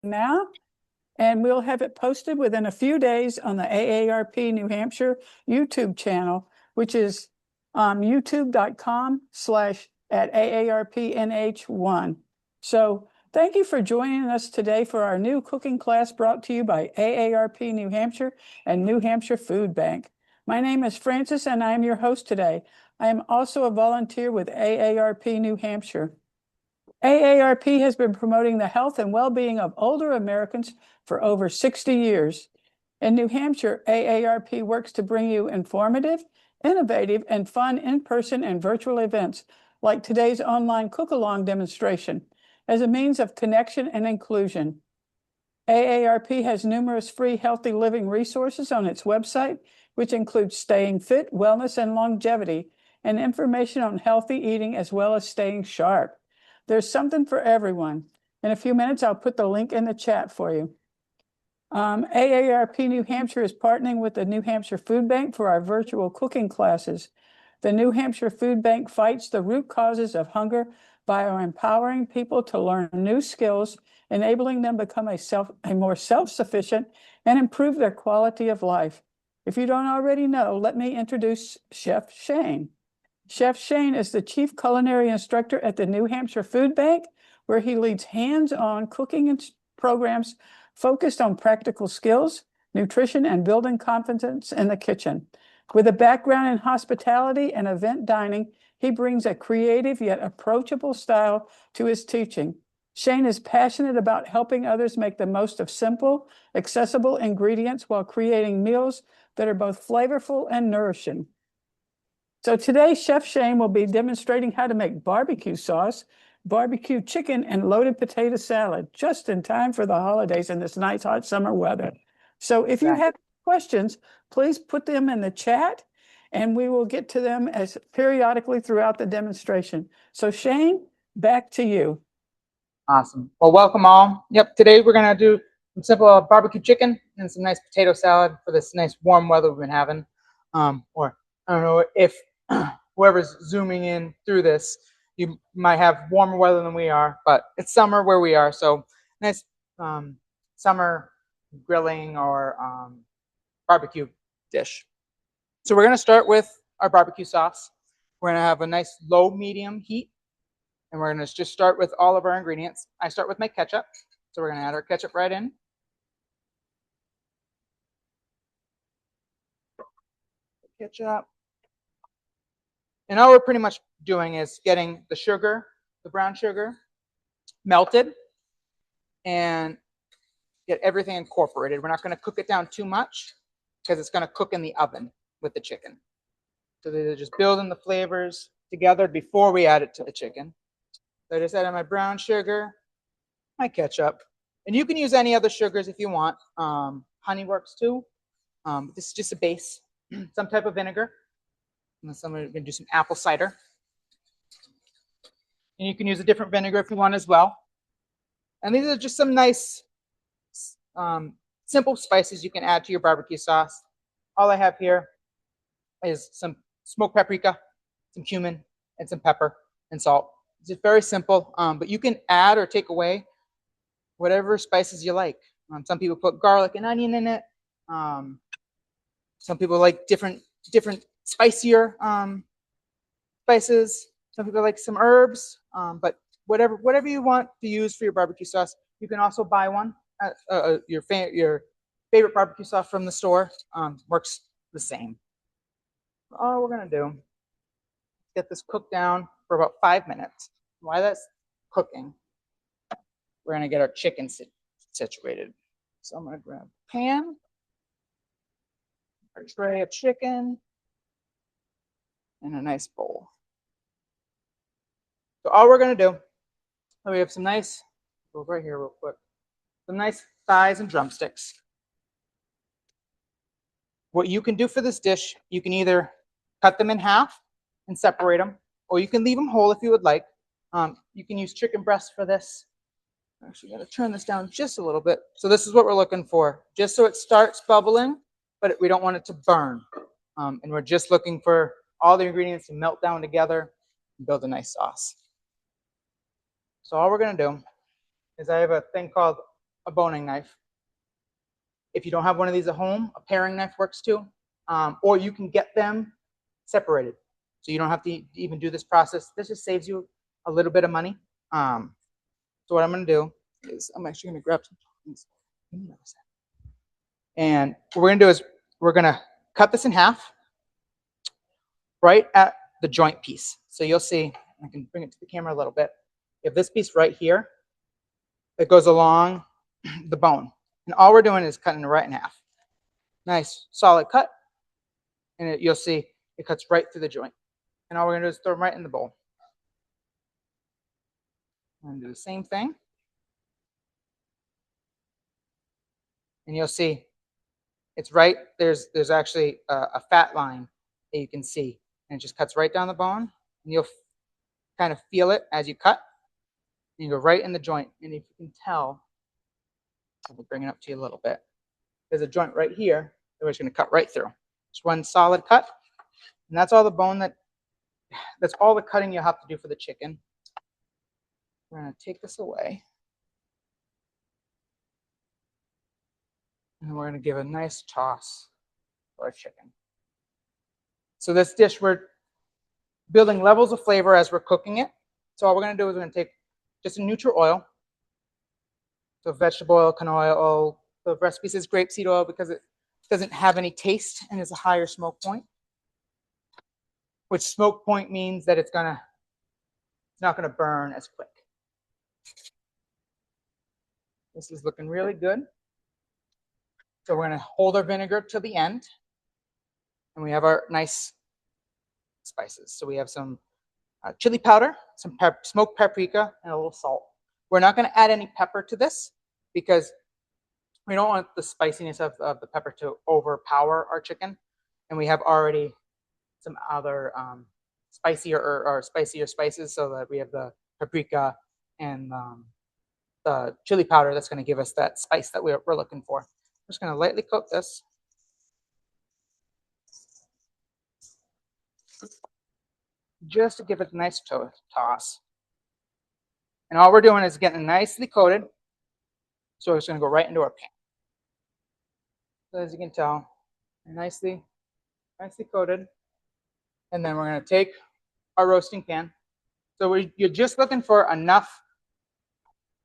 now, and we'll have it posted within a few days on the AARP New Hampshire YouTube channel, which is youtube.com/@AARPNH1. So thank you for joining us today for our new cooking class brought to you by AARP New Hampshire and New Hampshire Food Bank. My name is Frances and I am your host today. I am also a volunteer with AARP New Hampshire. AARP has been promoting the health and well-being of older Americans for over 60 years. In New Hampshire, AARP works to bring you informative, innovative, and fun in-person and virtual events like today's online cook-along demonstration as a means of connection and inclusion. AARP has numerous free healthy living resources on its website, which includes staying fit, wellness, and longevity, and information on healthy eating as well as staying sharp. There's something for everyone. In a few minutes, I'll put the link in the chat for you. AARP New Hampshire is partnering with the New Hampshire Food Bank for our virtual cooking classes. The New Hampshire Food Bank fights the root causes of hunger by empowering people to learn new skills, enabling them to become a more self-sufficient and improve their quality of life. If you don't already know, let me introduce Chef Shane. Chef Shane is the Chief Culinary Instructor at the New Hampshire Food Bank, where he leads hands-on cooking programs focused on practical skills, nutrition, and building confidence in the kitchen. With a background in hospitality and event dining, he brings a creative yet approachable style to his teaching. Shane is passionate about helping others make the most of simple, accessible ingredients while creating meals that are both flavorful and nourishing. So today, Chef Shane will be demonstrating how to make barbecue sauce, barbecue chicken, and loaded potato salad just in time for the holidays in this nice hot summer weather. So if you have questions, please put them in the chat and we will get to them as periodically throughout the demonstration. So Shane, back to you. Awesome. Well, welcome all. Yep, today we're going to do some simple barbecue chicken and some nice potato salad for this nice warm weather we've been having. Or I don't know if whoever's zooming in through this, you might have warmer weather than we are, but it's summer where we are, so nice summer grilling or barbecue dish. So we're going to start with our barbecue sauce. We're going to have a nice low medium heat, and we're going to just start with all of our ingredients. I start with my ketchup, so we're going to add our ketchup right in. Ketchup. And all we're pretty much doing is getting the sugar, the brown sugar, melted and get everything incorporated. We're not going to cook it down too much because it's going to cook in the oven with the chicken. So they're just building the flavors together before we add it to the chicken. So I just added my brown sugar, my ketchup, and you can use any other sugars if you want. Honey works too. This is just a base. Some type of vinegar. And somebody's going to do some apple cider. And you can use a different vinegar if you want as well. And these are just some nice, simple spices you can add to your barbecue sauce. All I have here is some smoked paprika, some cumin, and some pepper and salt. It's just very simple, but you can add or take away whatever spices you like. Some people put garlic and onion in it. Some people like different spicier spices. Some people like some herbs, but whatever you want to use for your barbecue sauce, you can also buy one. Your favorite barbecue sauce from the store works the same. All we're gonna do is get this cooked down for about 5 minutes. While that's cooking, we're gonna get our chicken situated. So I'm gonna grab a pan, our tray of chicken, and a nice bowl. So all we're going to do, we have some nice, go right here real quick, some nice thighs and drumsticks. What you can do for this dish, you can either cut them in half and separate them, or you can leave them whole if you would like. You can use chicken breast for this. Actually, got to turn this down just a little bit. So this is what we're looking for, just so it starts bubbling, but we don't want it to burn. And we're just looking for all the ingredients to melt down together and build a nice sauce. So all we're going to do is I have a thing called a boning knife. If you don't have one of these at home, a paring knife works too. Or you can get them separated. So you don't have to even do this process. This just saves you a little bit of money. So what I'm going to do is I'm actually going to grab some things. And what we're going to do is we're going to cut this in half right at the joint piece. So you'll see, I can bring it to the camera a little bit. You have this piece right here that goes along the bone. And all we're doing is cutting it right in half. Nice, solid cut. And you'll see it cuts right through the joint. And all we're going to do is throw them right in the bowl. And do the same thing. And you'll see it's right, there's actually a fat line that you can see. And it just cuts right down the bone. And you'll kind of feel it as you cut. And you go right in the joint. And if you can tell, I'll bring it up to you a little bit. There's a joint right here that we're just going to cut right through. Just one solid cut. And that's all the bone that's all the cutting you'll have to do for the chicken. We're going to take this away. And we're going to give a nice toss for our chicken. So this dish, we're building levels of flavor as we're cooking it. So all we're going to do is we're going to take just a neutral oil. So vegetable oil, canola oil. The recipe says grapeseed oil because it doesn't have any taste and is a higher smoke point. Which smoke point means that it's not gonna burn as quick. This is looking really good. So we're gonna hold our vinegar till the end. And we have our nice spices. So we have some chili powder, some smoked paprika, and a little salt. We're not gonna add any pepper to this because we don't want the spiciness of the pepper to overpower our chicken. And we have already some other spicier or spicier spices, so that we have the paprika and the chili powder that's going to give us that spice that we're looking for. I'm just going to lightly coat this. Just to give it a nice toss. And all we're doing is getting it nicely coated. So it's going to go right into our pan. So as you can tell, nicely coated. And then we're going to take our roasting pan. So you're just looking for enough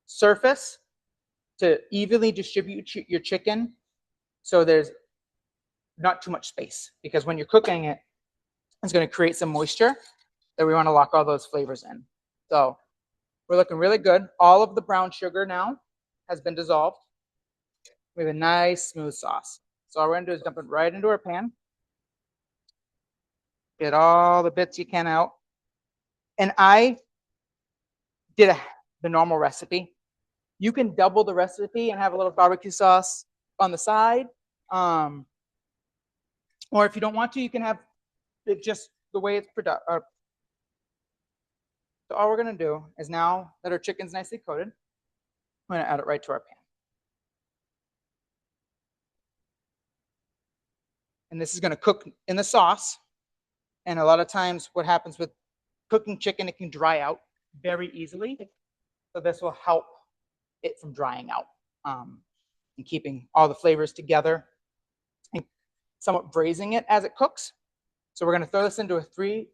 surface to evenly distribute your chicken so there's not too much space. Because when you're cooking it, it's going to create some moisture that we want to lock all those flavors in. So we're looking really good. All of the brown sugar now has been dissolved. We have a nice smooth sauce. So all we're going to do is dump it right into our pan. Get all the bits you can out. And I did the normal recipe. You can double the recipe and have a little barbecue sauce on the side. Or if you don't want to, you can have it just the way it's produced. So all we're going to do is, now that our chicken's nicely coated, we're going to add it right to our pan. And this is going to cook in the sauce. And a lot of times what happens with cooking chicken, it can dry out very easily. So this will help it from drying out and keeping all the flavors together and somewhat braising it as it cooks. So we're going to throw this into a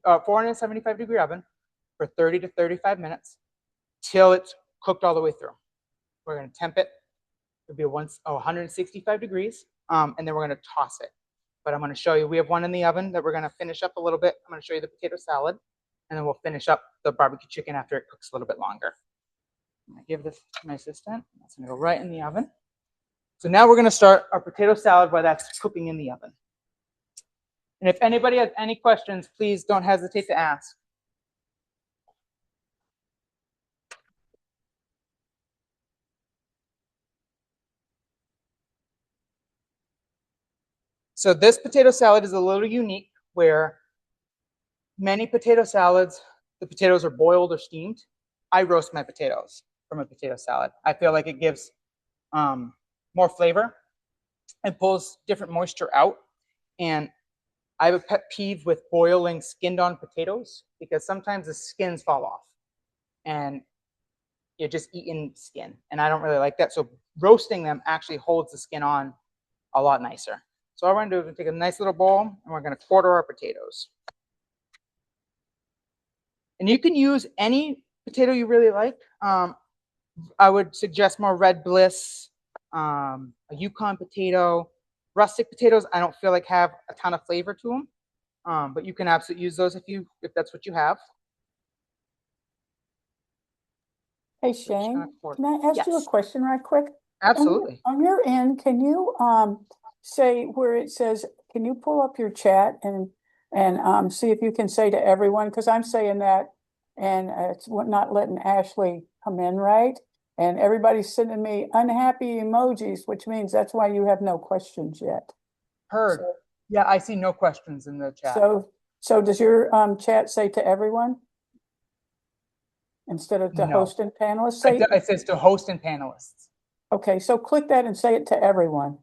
475-degree oven for 30 to 35 minutes till it's cooked all the way through. We're going to temp it. It'll be 165 degrees, and then we're going to toss it. But I'm going to show you, we have one in the oven that we're going to finish up a little bit. I'm going to show you the potato salad, and then we'll finish up the barbecue chicken after it cooks a little bit longer. I'm going to give this to my assistant. That's going to go right in the oven. So now we're going to start our potato salad while that's cooking in the oven. And if anybody has any questions, please don't hesitate to ask. So this potato salad is a little unique, where many potato salads, the potatoes are boiled or steamed. I roast my potatoes from a potato salad. I feel like it gives more flavor and pulls different moisture out. And I have a pet peeve with boiling skinned-on potatoes, because sometimes the skins fall off and you're just eating skin, and I don't really like that. So roasting them actually holds the skin on a lot nicer. So all we're gonna do is take a nice little bowl and we're gonna quarter our potatoes. And you can use any potato you really like. I would suggest more Red Bliss, a Yukon potato. Rustic potatoes, I don't feel like have a ton of flavor to them, but you can absolutely use those if that's what you have. Hey, Shane, can I ask you a Yes, question right quick? absolutely. On your end, can you say where it says, can you pull up your chat and see if you can say to everyone, because I'm saying that and it's not letting Ashley come in right. And everybody's sending me unhappy emojis, which means that's why you have no questions yet. Heard. So, Yeah, I see no questions in the chat. so does your chat say to everyone? Instead of to No. host and panelists? Say, It says to host and panelists. okay, so click that and say it to everyone.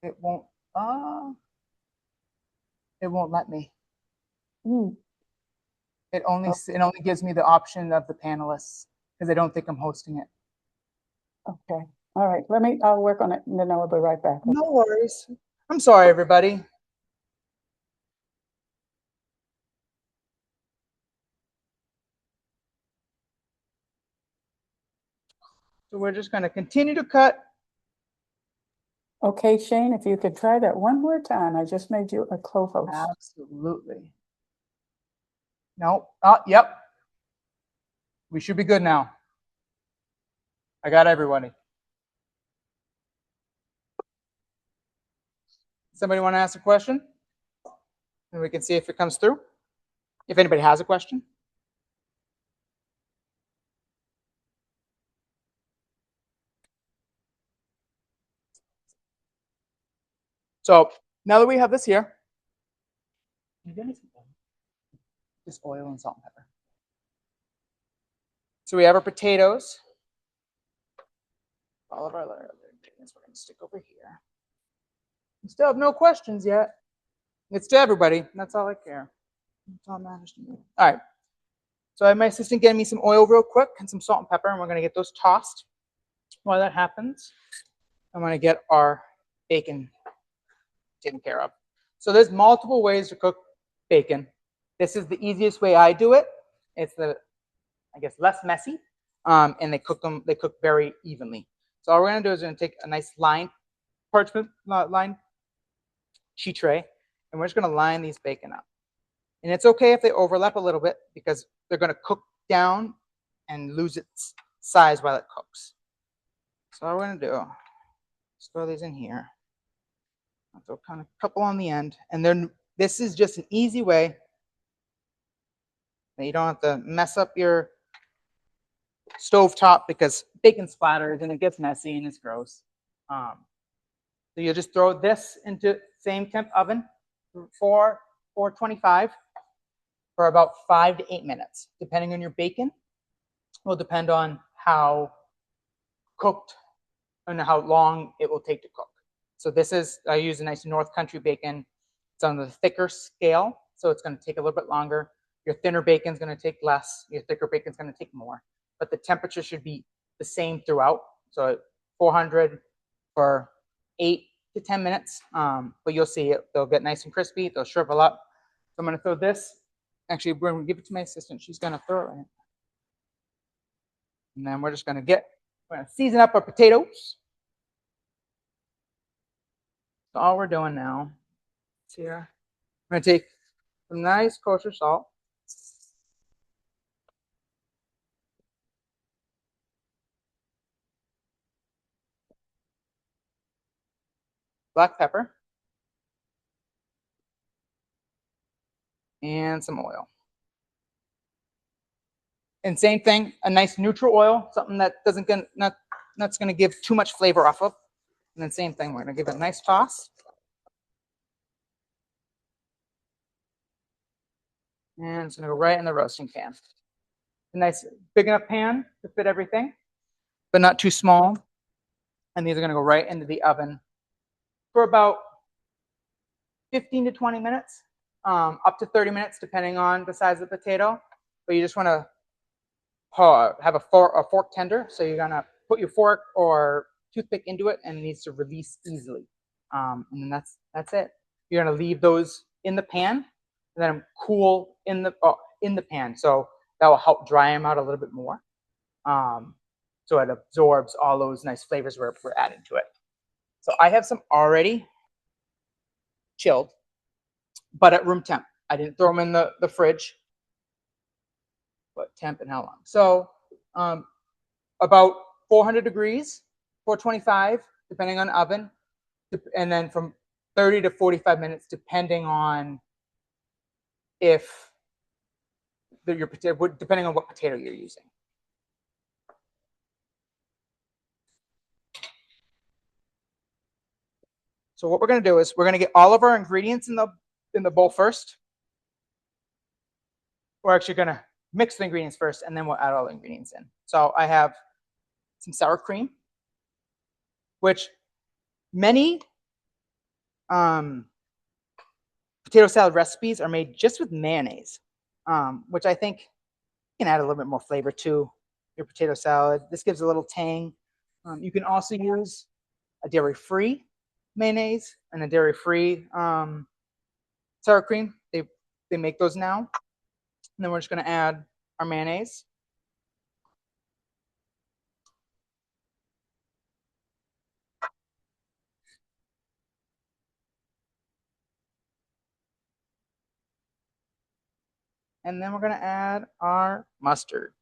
It won't let me. It only gives me the option of the panelists because I don't think I'm hosting it. Okay. All right. I'll work on it and then I'll be right back. No worries. I'm sorry, everybody. So we're just going to continue to cut. Okay, Shane, if you could try that one more time. I just made you a co-host. Absolutely. No. Oh, yep. We should be good now. I got everybody. Somebody want to ask a question? And we can see if it comes through. If anybody has a question. So now that we have this here, just oil and salt and pepper. So we have our potatoes. All of our other ingredients we're going to stick over here. We still have no questions yet. It's to everybody. That's all I care. That's all that matters to me. All right. So I have my assistant getting me some oil real quick and some salt and pepper, and we're going to get those tossed. While that happens, I'm going to get our bacon taken care of. So there's multiple ways to cook bacon. This is the easiest way I do it. It's I guess, less messy, and they cook very evenly. So all we're going to do is we're going to take a nice parchment lined sheet tray, and we're just going to line these bacon up. And it's okay if they overlap a little bit because they're going to cook down and lose its size while it cooks. So all we're going to do is throw these in here. I'll throw kind of a couple on the end, and then this is just an easy way that you don't have to mess up your stovetop because bacon splatters and it gets messy and it's gross. So you'll just throw this into same temp oven for 425 for about 5 to 8 minutes, depending on your bacon. Will depend on how cooked and how long it will take to cook. So I use a nice North Country bacon. It's on the thicker scale, so it's going to take a little bit longer. Your thinner bacon is going to take less. Your thicker bacon is going to take more. But the temperature should be the same throughout. So 400 for 8 to 10 minutes. But you'll see they'll get nice and crispy. They'll shrivel up. So I'm going to throw this. Actually, we're going to give it to my assistant. She's going to throw it in. And then we're going to season up our potatoes. So all we're doing now is here. I'm going to take some nice kosher salt. Black pepper. And some oil. And same thing, a nice neutral oil, something that that's going to give too much flavor off of. And then same thing, we're going to give it a nice toss. And it's going to go right in the roasting pan. A nice big enough pan to fit everything, but not too small. And these are going to go right into the oven for about 15 to 20 minutes, up to 30 minutes, depending on the size of the potato. But you just want to have a fork tender. So you're gonna put your fork or toothpick into it, and it needs to release easily. And then that's it. You're gonna leave those in the pan, and then cool in the pan. So that will help dry them out a little bit more. So it absorbs all those nice flavors we're adding to it. So I have some already chilled, but at room temp. I didn't throw them in the fridge. But temp and how long? So about 400 degrees, 425, depending on the oven, and then from 30 to 45 minutes, depending on depending on what potato you're using. So what we're going to do is we're going to get all of our ingredients in the bowl first. We're actually going to mix the ingredients first, and then we'll add all the ingredients in. So I have some sour cream, which many potato salad recipes are made just with mayonnaise, which I think can add a little bit more flavor to your potato salad. This gives a little tang. You can also use a dairy-free mayonnaise and a dairy-free sour cream. They make those now. And then we're just going to add our mayonnaise. And then we're going to add our mustard.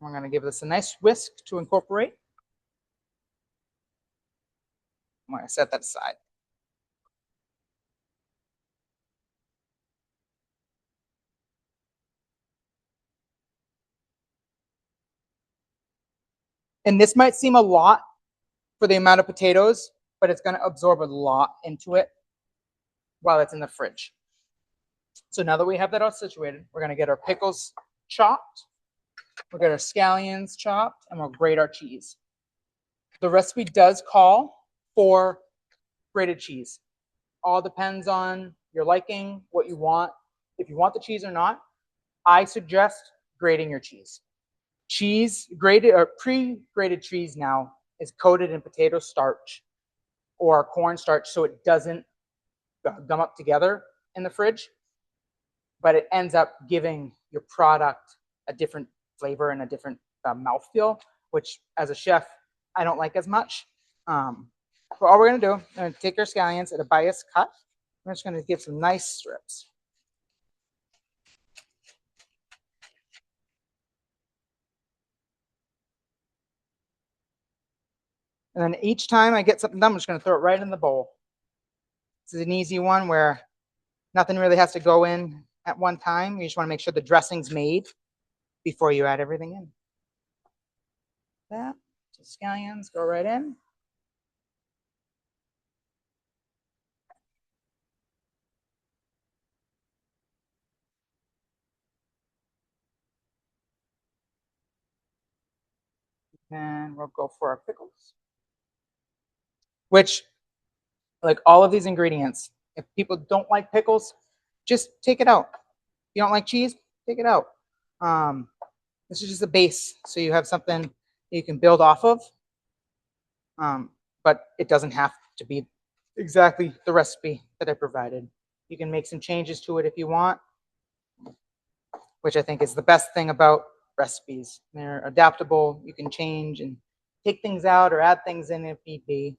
We're going to give this a nice whisk to incorporate. I'm going to set that aside. And this might seem a lot for the amount of potatoes, but it's going to absorb a lot into it while it's in the fridge. So now that we have that all situated, we're going to get our pickles chopped. We'll get our scallions chopped, and we'll grate our cheese. The recipe does call for grated cheese. All depends on your liking, what you want, if you want the cheese or not. I suggest grating your cheese. Cheese, grated or pre-grated cheese now is coated in potato starch or cornstarch, so it doesn't gum up together in the fridge, but it ends up giving your product a different flavor and a different mouthfeel, which as a chef, I don't like as much. But all we're going to do, we're going to take our scallions at a bias cut. We're just going to give some nice strips. And then each time I get something done, I'm just going to throw it right in the bowl. This is an easy one where nothing really has to go in at one time. You just want to make sure the dressing's made before you add everything in. That, so scallions go right in. And we'll go for our pickles. Which, like all of these ingredients, if people don't like pickles, just take it out. If you don't like cheese, take it out. This is just a base, so you have something you can build off of. But it doesn't have to be exactly the recipe that I provided. You can make some changes to it if you want, which I think is the best thing about recipes. They're adaptable. You can change and take things out or add things in if need be.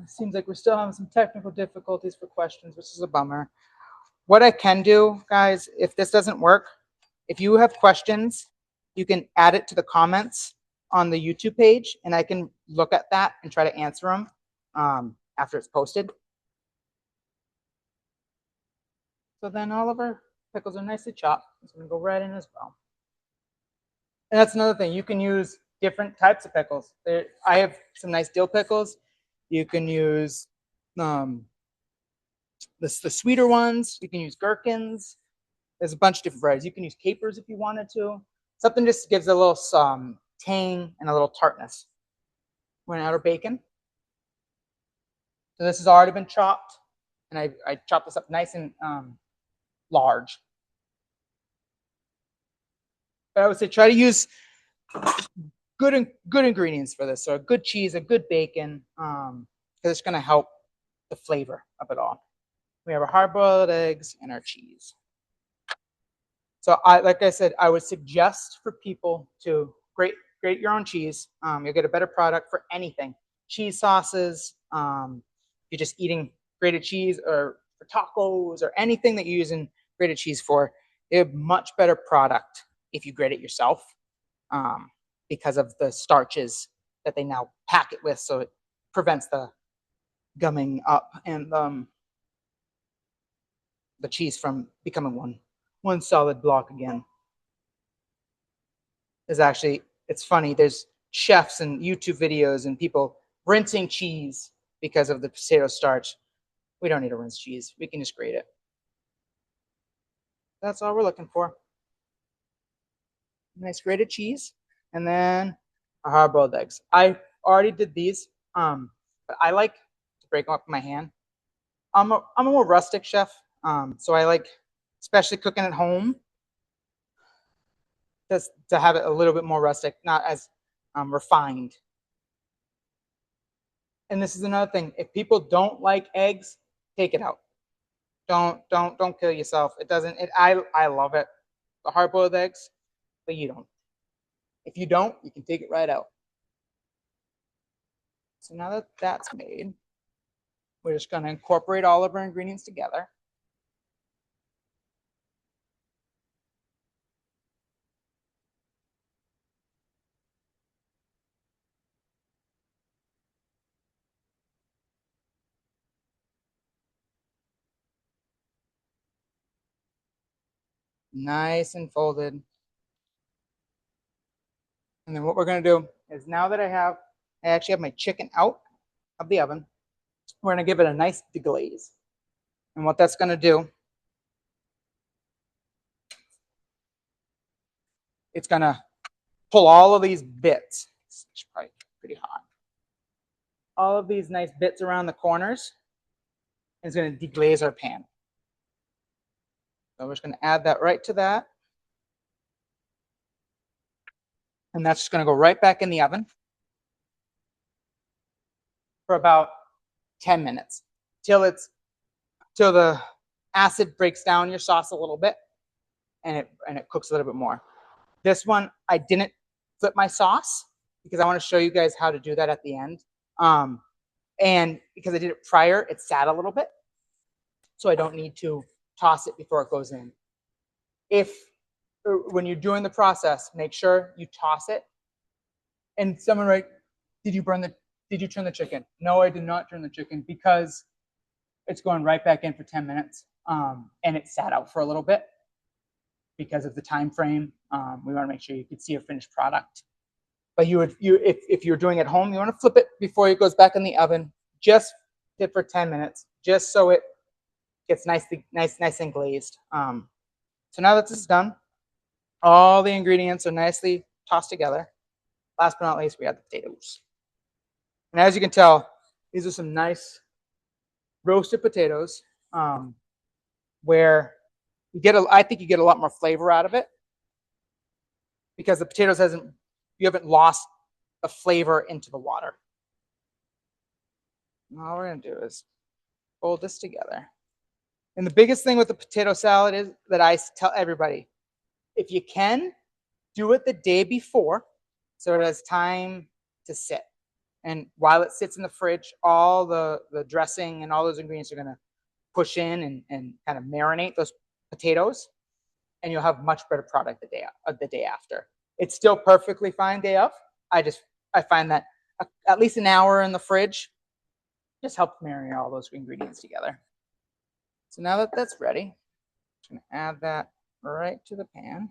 It seems like we're still having some technical difficulties for questions, which is a bummer. What I can do, guys, if this doesn't work, if you have questions, you can add it to the comments on the YouTube page, and I can look at that and try to answer them after it's posted. So then all of our pickles are nicely chopped. It's going to go right in as well. And that's another thing. You can use different types of pickles. I have some nice dill pickles. You can use the sweeter ones. You can use gherkins. There's a bunch of different varieties. You can use capers if you wanted to. Something just gives a little tang and a little tartness. We're going to add our bacon. So this has already been chopped. and I chopped this up nice and large. But I would say try to use good ingredients for this. So a good cheese, a good bacon, because it's going to help the flavor of it all. We have our hard-boiled eggs and our cheese. So like I said, I would suggest for people to grate your own cheese. You'll get a better product for anything. Cheese sauces, you're just eating grated cheese, or for tacos, or anything that you're using grated cheese for, you have much better product if you grate it yourself, because of the starches that they now pack it with, so it prevents the gumming up and the cheese from becoming one solid block again. It's funny, there's chefs and YouTube videos and people rinsing cheese because of the potato starch. We don't need to rinse cheese. We can just grate it. That's all we're looking for. Nice grated cheese, and then our hard-boiled eggs. I already did these, but I like to break them up in my hand. I'm a more rustic chef, so I like, especially cooking at home, just to have it a little bit more rustic, not as refined. And this is another thing: if people don't like eggs, take it out. Don't kill yourself. It doesn't. I love it, the hard-boiled eggs, but you don't. If you don't, you can take it right out. So now that that's made, we're just going to incorporate all of our ingredients together. Nice and folded. And then what we're going to do is, now that I actually have my chicken out of the oven, we're going to give it a nice deglaze. And what that's going to do, it's going to pull all of these bits. It's probably pretty hot. All of these nice bits around the corners is going to deglaze our pan. So we're just going to add that right to that. And that's just going to go right back in the oven for about 10 minutes till the acid breaks down your sauce a little bit, and it cooks a little bit more. This one, I didn't flip my sauce because I want to show you guys how to do that at the end. And because I did it prior, it sat a little bit, so I don't need to toss it before it goes in. When you're doing the process, make sure you toss it. And someone write, did you turn the chicken? No, I did not turn the chicken, because it's going right back in for 10 minutes. And it sat out for a little bit because of the time frame. We want to make sure you can see your finished product. But if you're doing it at home, you want to flip it before it goes back in the oven. Just it for 10 minutes, just so it gets nice and glazed. So now that this is done, all the ingredients are nicely tossed together. Last but not least, we add the potatoes. And as you can tell, these are some nice roasted potatoes, where I think you get a lot more flavor out of it, because the potatoes you haven't lost the flavor into the water. And all we're going to do is fold this together. And the biggest thing with the potato salad is that I tell everybody, if you can, do it the day before, so it has time to sit. And while it sits in the fridge, all the dressing and all those ingredients are going to push in and kind of marinate those potatoes, and you'll have much better product the day after. It's still perfectly fine day of. I find that at least an hour in the fridge just helps marinate all those ingredients together. So now that that's ready, I'm just going to add that right to the pan.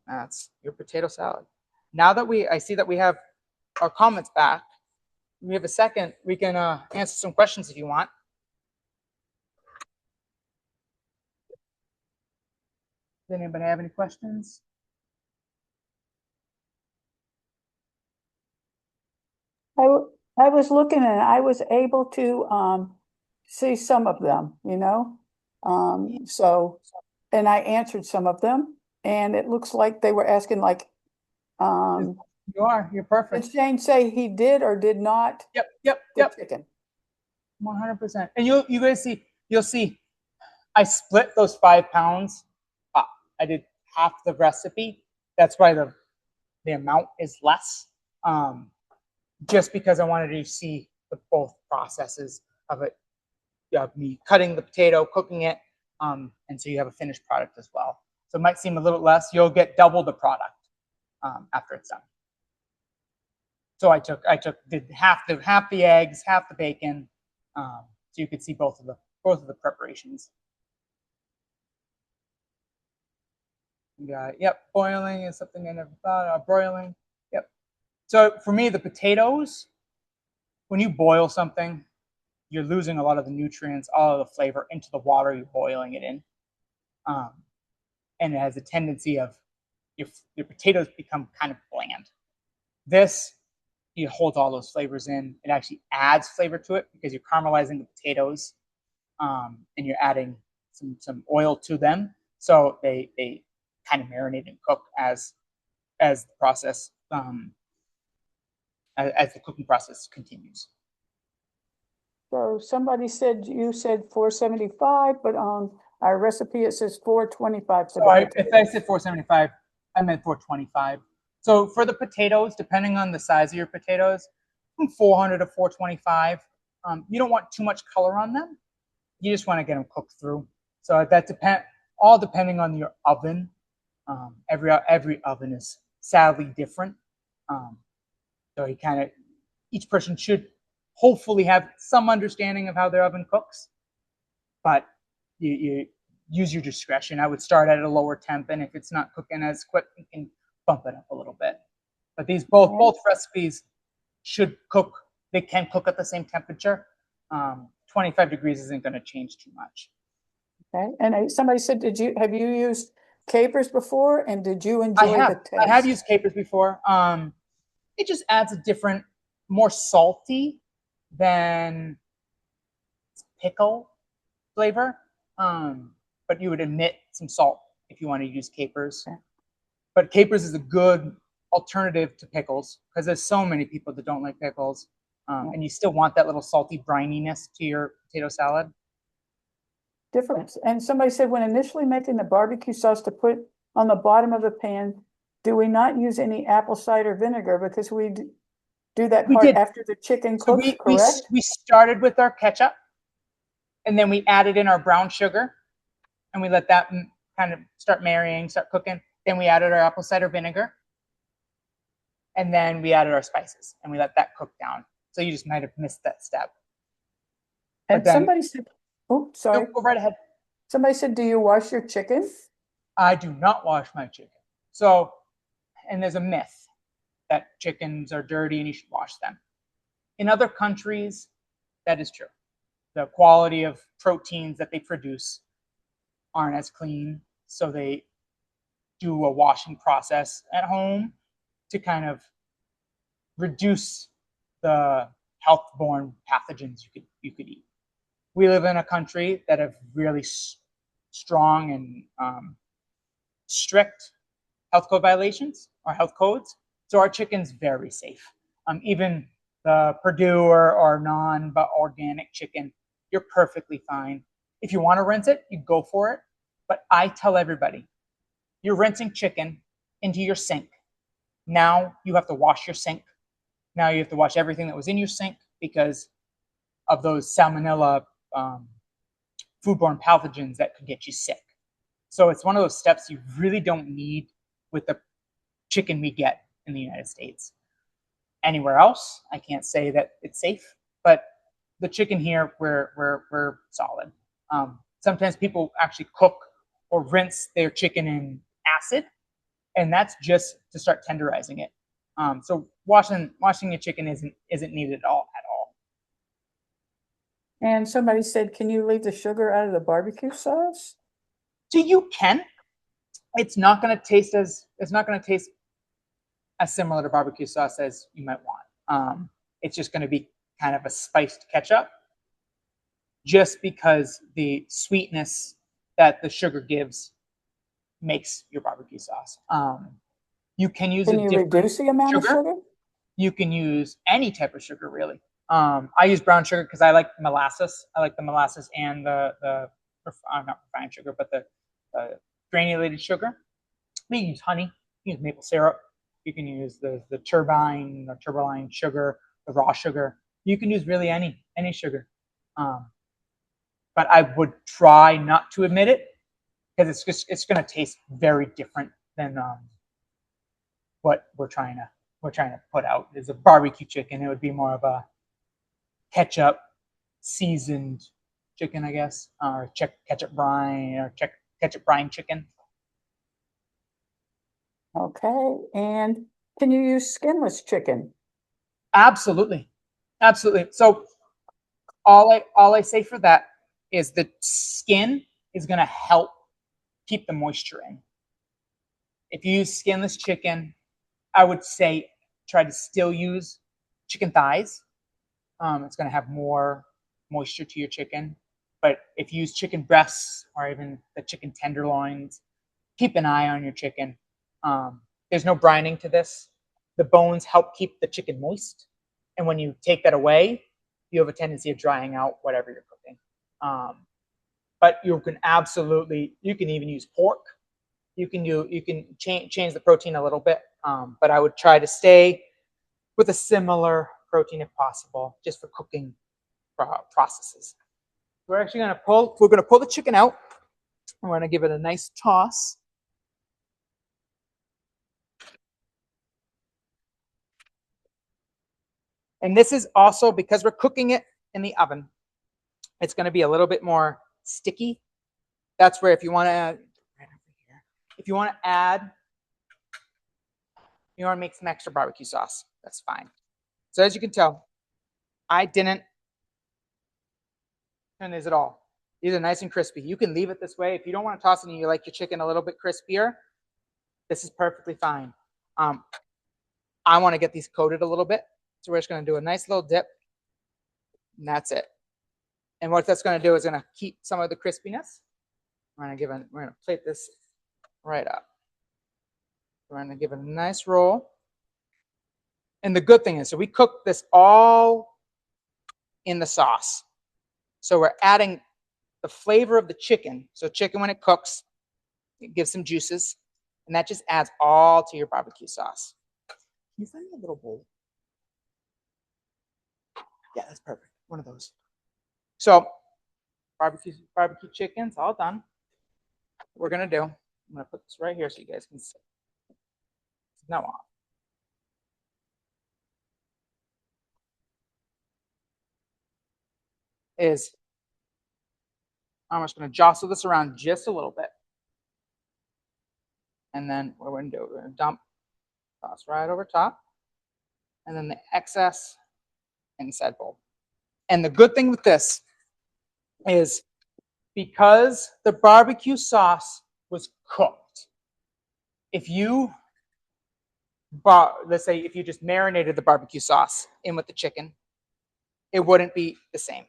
That's your potato salad. Now that I see that we have our comments back, we have a second, we can answer some questions if you want. Does anybody have any questions? I was looking and I was able to see some of them, you know? So, and I answered some of them, and it looks like they were asking like, um, You're did perfect. Shane say he did or did not the Yep. chicken? 100%. And you guys see, you'll see, I split those 5 pounds. I did half the recipe. That's why the amount is less. Just because I wanted to see the both processes of it. You have me cutting the potato, cooking it, and so you have a finished product as well. So it might seem a little less. You'll get double the product after it's done. So I did half the eggs, half the bacon, so you could see both of the preparations. Yep, boiling is something I never thought of. Broiling, yep. So for me, the potatoes, when you boil something, you're losing a lot of the nutrients, all of the flavor into the water you're boiling it in. And it has a tendency of your potatoes become kind of bland. This, it holds all those flavors in. It actually adds flavor to it because you're caramelizing the potatoes, and you're adding some oil to them, so they kind of marinate and cook as the process as the cooking process continues. So somebody said, you said 475, but on our recipe, it says 425 for the If I potatoes. said 475, I meant 425. So for the potatoes, depending on the size of your potatoes, from 400 to 425. You don't want too much color on them. You just want to get them cooked through. So that all depending on your oven. Every oven is sadly different. So each person should hopefully have some understanding of how their oven cooks, but you use your discretion. I would start at a lower temp, and if it's not cooking as quick, you can bump it up a little bit. But these both recipes should cook. They can cook at the same temperature. 25 degrees isn't going to change too much. Okay, and somebody said, have you used capers before, and did you enjoy the taste? I have used capers before. It just adds a different, more salty than pickle flavor. But you would omit some salt if you want to use capers. Okay. But capers is a good alternative to pickles because there's so many people that don't like pickles, and you still want that little salty brininess to your potato salad. Difference. And somebody said, when initially making the barbecue sauce to put on the bottom of the pan, do we not use any apple cider vinegar because we do that part after the chicken cooks, correct? We started with our ketchup, and then we added in our brown sugar, and we let that kind of start marrying, start cooking. Then we added our apple cider vinegar, and then we added our spices, and we let that cook down. So you just might have missed that step. And somebody said, oh, sorry. No, go right ahead. Somebody said, do you wash your chicken? I do not wash my chicken. So, and there's a myth that chickens are dirty and you should wash them. In other countries, that is true. The quality of proteins that they produce aren't as clean, so they do a washing process at home to kind of reduce the health-borne pathogens you could eat. We live in a country that have really strong and strict health code violations or health codes, so our chicken's very safe. Even the Purdue or non but organic chicken, you're perfectly fine. If you want to rinse it, you go for it. But I tell everybody, you're rinsing chicken into your sink. Now you have to wash your sink. Now you have to wash everything that was in your sink because of those salmonella foodborne pathogens that could get you sick. So it's one of those steps you really don't need with the chicken we get in the United States. Anywhere else, I can't say that it's safe, but the chicken here, we're solid. Sometimes people actually cook or rinse their chicken in acid, and that's just to start tenderizing it. So washing your chicken isn't needed at all. And somebody said, can you leave the sugar out of the barbecue sauce? So you can. it's not going to taste as similar to barbecue sauce as you might want. It's just going to be kind of a spiced ketchup, just because the sweetness that the sugar gives makes your barbecue sauce. You can use Can a you different reduce the amount of sugar. sugar? You can use any type of sugar, really. I use brown sugar because I like molasses. I like the molasses and the not refined sugar, but the granulated sugar. You can use honey. You can use maple syrup. You can use the turbine or turboline sugar, the raw sugar. You can use really any sugar. But I would try not to admit it because it's going to taste very different than what we're trying to put out. Is a barbecue chicken. It would be more of a ketchup seasoned chicken, I guess, or ketchup brine or ketchup brine chicken. Okay, and can you use skinless chicken? Absolutely, absolutely. So all I say for that is the skin is going to help keep the moisture in. If you use skinless chicken, I would say try to still use chicken thighs. It's going to have more moisture to your chicken. But if you use chicken breasts or even the chicken tenderloins, keep an eye on your chicken. There's no brining to this. The bones help keep the chicken moist. And when you take that away, you have a tendency of drying out whatever you're cooking. But you can even use pork. You can change the protein a little bit, but I would try to stay with a similar protein if possible, just for cooking processes. We're actually going to pull the chicken out. We're going to give it a nice toss. And this is also because we're cooking it in the oven. It's going to be a little bit more sticky. That's where if you want to add, you want to make some extra barbecue sauce, that's fine. So as you can tell, I didn't turn these at all. These are nice and crispy. You can leave it this way. If you don't want to toss it and you like your chicken a little bit crispier, this is perfectly fine. I want to get these coated a little bit. So we're just going to do a nice little dip. And that's it. And what that's going to do is going to keep some of the crispiness. We're going to plate this right up. We're going to give it a nice roll. And the good thing is, so we cook this all in the sauce. So we're adding the flavor of the chicken. So chicken, when it cooks, it gives some juices. And that just adds all to your barbecue sauce. Can you find me a little bowl? Yeah, that's perfect. One of those. So barbecue chicken's all done. What we're going to do, I'm going to put this right here so you guys can see. It's now on. I'm just going to jostle this around just a little bit. And then what we're going to do, we're going to dump sauce right over top. And then the excess inside bowl. And the good thing with this is because the barbecue sauce was cooked, if you let's say if you just marinated the barbecue sauce in with the chicken, it wouldn't be the same.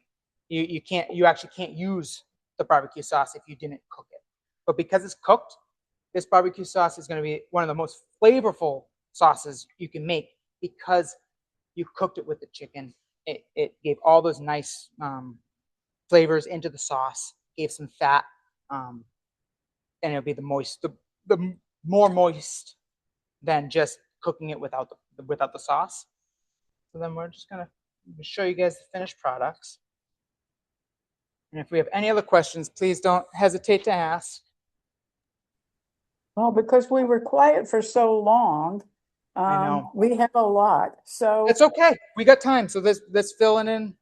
You actually can't use the barbecue sauce if you didn't cook it. But because it's cooked, this barbecue sauce is going to be one of the most flavorful sauces you can make because you cooked it with the chicken. It gave all those nice flavors into the sauce, gave some fat, and it'll be the more moist than just cooking it without the sauce. So then we're just gonna show you guys the finished products. And if we have any other questions, please don't hesitate to ask. Well, because we were quiet for so long, I know. we have a lot. So It's okay. We got time. So let's fill it in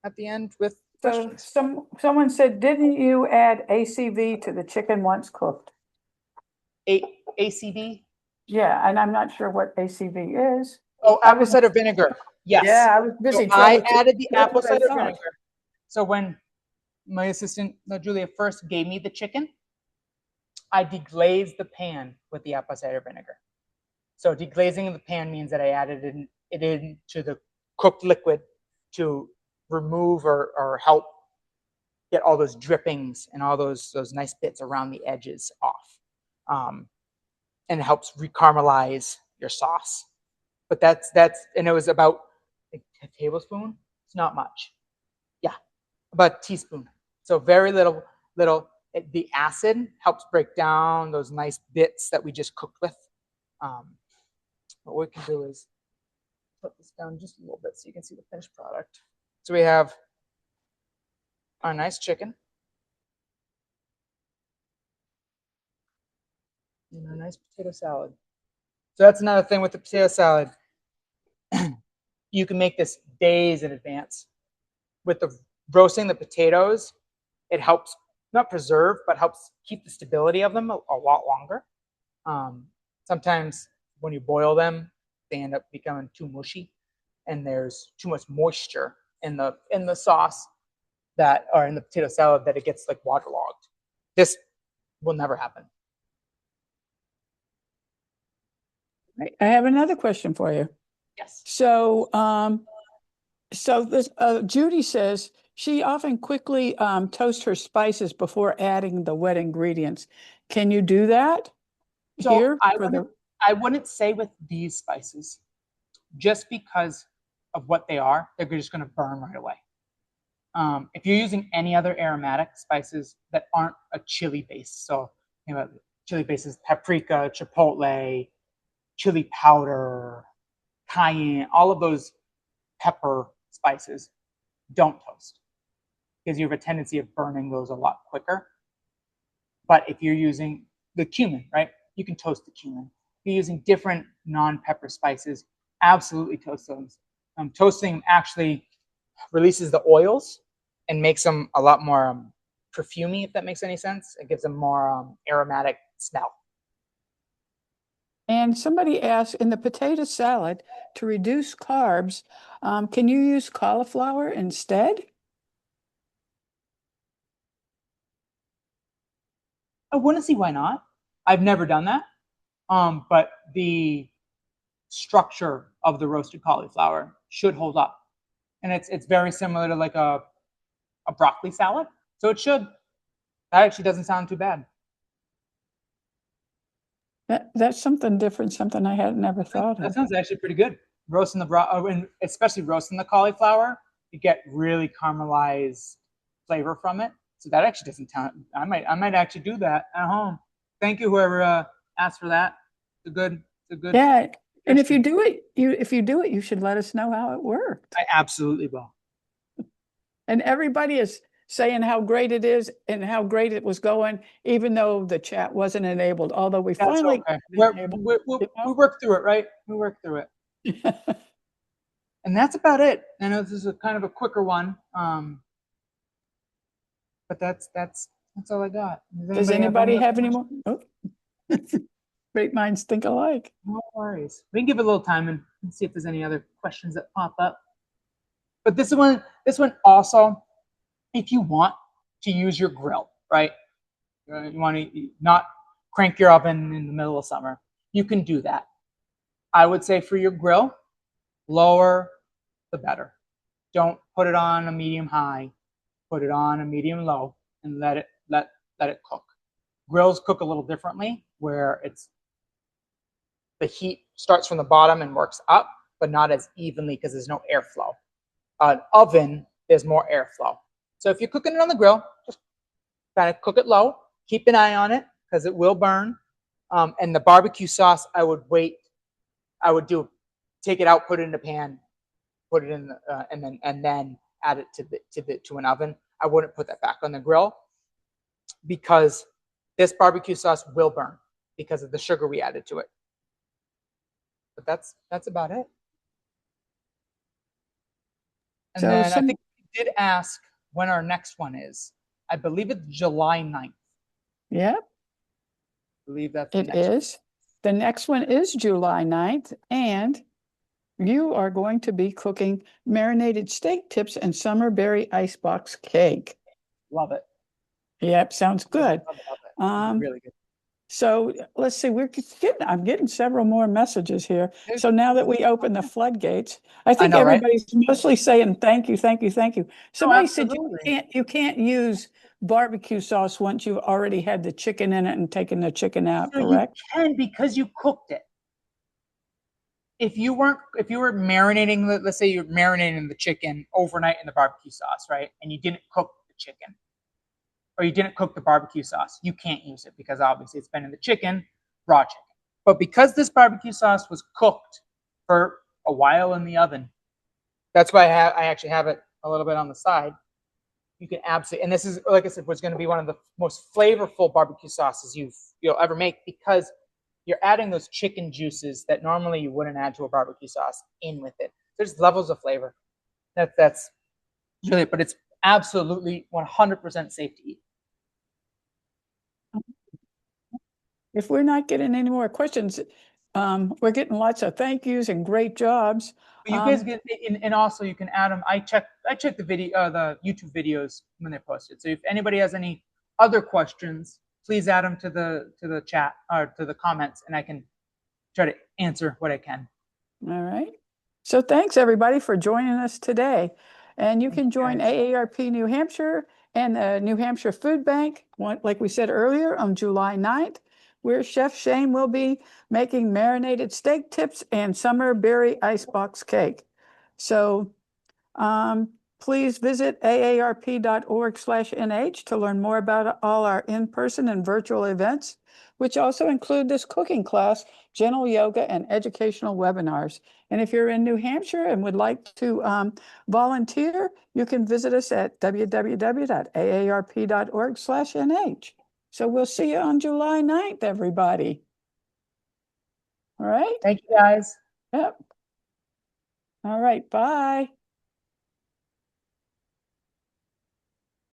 at the end with questions. someone said, didn't you add ACV to the chicken once cooked? ACV? Yeah, and I'm not sure what ACV is. Oh, apple cider vinegar. Yes. Yeah, I was busy. So I added the That's apple what I cider thought. vinegar. So when my assistant Julia first gave me the chicken, I deglaze the pan with the apple cider vinegar. So deglazing the pan means that I added it into the cooked liquid to remove or help get all those drippings and all those nice bits around the edges off. And it helps recaramelize your sauce. But that's and it was about a tablespoon. It's not much. Yeah, about a teaspoon. So very little. The acid helps break down those nice bits that we just cooked with. What we can do is put this down just a little bit so you can see the finished product. So we have our nice chicken and a nice potato salad. So that's another thing with the potato salad. You can make this days in advance. With the roasting the potatoes, it helps not preserve, but helps keep the stability of them a lot longer. Sometimes when you boil them, they end up becoming too mushy, and there's too much moisture in the sauce that or in the potato salad that it gets like waterlogged. This will never happen. I have another question for you. Yes. So, this Judy says she often quickly toasts her spices before adding the wet ingredients. Can you do that here? I wouldn't say with these spices, just because of what they are, they're just going to burn right away. If you're using any other aromatic spices that aren't a chili base, so chili bases, paprika, chipotle, chili powder, cayenne, all of those pepper spices, don't toast because you have a tendency of burning those a lot quicker. But if you're using the cumin, right, you can toast the cumin. If you're using different non-pepper spices, absolutely toast those. Toasting them actually releases the oils and makes them a lot more perfumey, if that makes any sense. It gives them more aromatic smell. And somebody asked, in the potato salad, to reduce carbs, can you use cauliflower instead? I wouldn't see why not. I've never done that. But the structure of the roasted cauliflower should hold up. And it's very similar to like a broccoli salad. So it should. That actually doesn't sound too bad. That's something different, something I had never thought That of. sounds actually pretty good. Roasting and especially roasting the cauliflower, you get really caramelized flavor from it. So that actually doesn't sound. I might actually do that at home. Thank you, whoever asked for that. It's a good. Yeah, and if you do it, you should let us know how it worked. I absolutely will. And everybody is saying how great it is and how great it was going, even though the chat wasn't enabled. Although we That's finally okay. We worked through it, right? We worked through it. And that's about it. I know this is a kind of a quicker one, but that's all I got. Does anybody have any more? Oh. Great minds think alike. No worries. We can give it a little time and see if there's any other questions that pop up. But this one also, if you want to use your grill, right? You want to not crank your oven in the middle of summer, you can do that. I would say for your grill, lower the better. Don't put it on a medium high. Put it on a medium low and let it cook. Grills cook a little differently, where the heat starts from the bottom and works up, but not as evenly because there's no airflow. An oven, there's more airflow. So if you're cooking it on the grill, just kind of cook it low. Keep an eye on it because it will burn. And the barbecue sauce, I would take it out, put it in the pan, put it in and then add it to an oven. I wouldn't put that back on the grill because this barbecue sauce will burn because of the sugar we added to it. But that's about it. And So then I think you did ask when our next one is. I believe it's July 9th. Yeah, I believe that's it is. The next one is July 9th, and you are going to be cooking marinated steak tips and summer berry icebox cake. Love it. Yep, sounds good. Love it. Really good. So let's see, I'm getting several more messages here. So now that we open the floodgates, I think know, right? everybody's mostly saying thank you, thank you, thank you. Somebody said absolutely. you can't use barbecue sauce once you've already had the chicken in it and taken the chicken out, So you correct? can, because you cooked it. If you were marinating, let's say you're marinating the chicken overnight in the barbecue sauce, right? And you didn't cook the chicken, or you didn't cook the barbecue sauce, you can't use it because obviously it's been in the chicken, raw chicken. But because this barbecue sauce was cooked for a while in the oven, that's why I actually have it a little bit on the side. You can absolutely, and this is, like I said, was going to be one of the most flavorful barbecue sauces you'll ever make, because you're adding those chicken juices that normally you wouldn't add to a barbecue sauce in with it. There's levels of flavor. That's really, but it's absolutely 100% safe to eat. If we're not getting any more questions, we're getting lots of thank yous and great jobs. But you guys get, and also you can add them. I check the video, the YouTube videos when they're posted. So if anybody has any other questions, please add them to the chat or to the comments, and I can try to answer what I can. All right. So thanks everybody for joining us today. And you can join AARP New Hampshire and the New Hampshire Food Bank, like we said earlier, on July 9th, where Chef Shane will be making marinated steak tips and summer berry icebox cake. So please visit aarp.org/nh to learn more about all our in-person and virtual events, which also include this cooking class, gentle yoga, and educational webinars. And if you're in New Hampshire and would like to volunteer, you can visit us at www.aarp.org/nh. So we'll see you on July 9th, everybody. All right. Thank you, guys. Yep. All right. Bye.